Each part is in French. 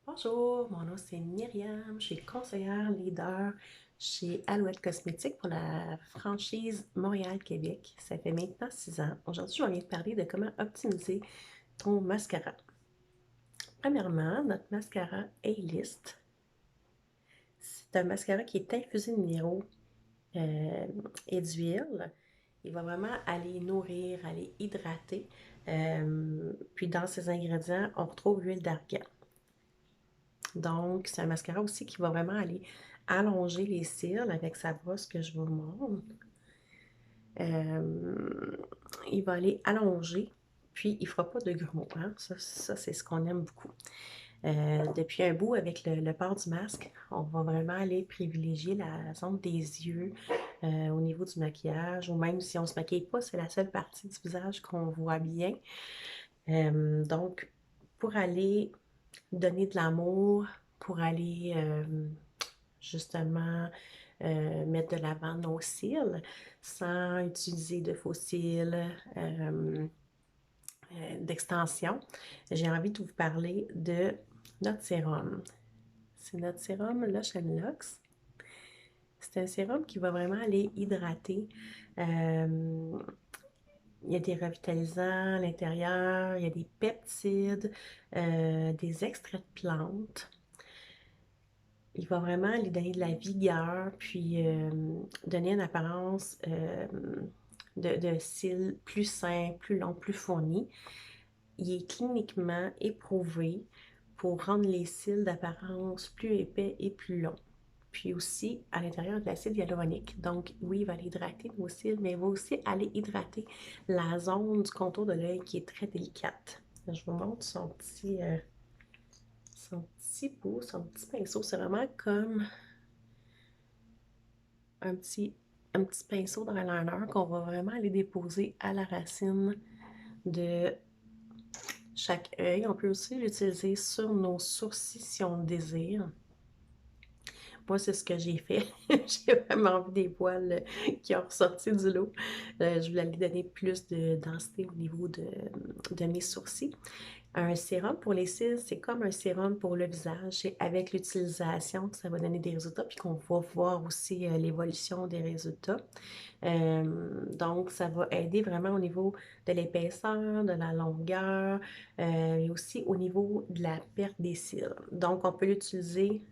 Bonjour, mon nom c'est Myriam, je suis conseillère leader chez Alouette Cosmétiques pour la franchise Montréal-Québec. Ça fait maintenant 6 ans. Aujourd'hui, je vais te parler de comment optimiser ton mascara. Premièrement, notre mascara A-List, c'est un mascara qui est infusé de minéraux et d'huile. Il va vraiment aller nourrir, aller hydrater. Puis dans ses ingrédients, on retrouve l'huile d'argan. Donc, c'est un mascara aussi qui va vraiment aller allonger les cils avec sa brosse que je vous montre. Euh, il va aller allonger, puis il ne fera pas de grumeaux. Hein? Ça c'est ce qu'on aime beaucoup. Depuis un bout, avec le port du masque, on va vraiment aller privilégier la zone des yeux au niveau du maquillage, ou même si on ne se maquille pas, c'est la seule partie du visage qu'on voit bien. Donc, pour aller donner de l'amour, pour aller justement mettre de l'avant nos cils sans utiliser de faux cils, d'extension, j'ai envie de vous parler de notre sérum. C'est notre sérum Lush and Lux. C'est un sérum qui va vraiment aller hydrater. Il y a des revitalisants à l'intérieur, il y a des peptides, des extraits de plantes. Il va vraiment lui donner de la vigueur, puis donner une apparence de cils plus sain, plus long, plus fourni. Il est cliniquement éprouvé pour rendre les cils d'apparence plus épais et plus longs. Puis aussi, à l'intérieur de l'acide hyaluronique. Donc, oui, il va aller hydrater nos cils, mais il va aussi aller hydrater la zone du contour de l'œil qui est très délicate. Je vous montre son bout, son petit pinceau. C'est vraiment comme un petit pinceau dans l'eyeliner qu'on va vraiment aller déposer à la racine de chaque œil. On peut aussi l'utiliser sur nos sourcils si on le désire. Moi, c'est ce que j'ai fait. J'ai vraiment vu des poils qui ont ressorti du lot. Je voulais lui donner plus de densité au niveau de mes sourcils. Un sérum pour les cils, c'est comme un sérum pour le visage. C'est avec l'utilisation que ça va donner des résultats, puis qu'on va voir aussi l'évolution des résultats. Donc, ça va aider vraiment au niveau de l'épaisseur, de la longueur, et aussi au niveau de la perte des cils. Donc, on peut l'utiliser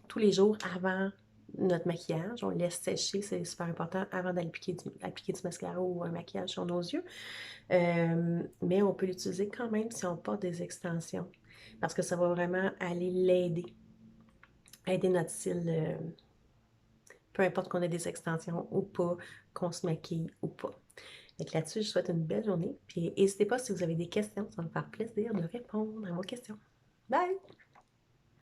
tous les jours avant notre maquillage. On le laisse sécher, c'est super important avant d'appliquer du mascara ou un maquillage sur nos yeux. Mais on peut l'utiliser quand même si on porte des extensions parce que ça va vraiment aller aider notre cils, peu importe qu'on ait des extensions ou pas, qu'on se maquille ou pas. Donc là-dessus, je vous souhaite une belle journée. Puis n'hésitez pas si vous avez des questions, ça va me faire plaisir de répondre à vos questions. Bye!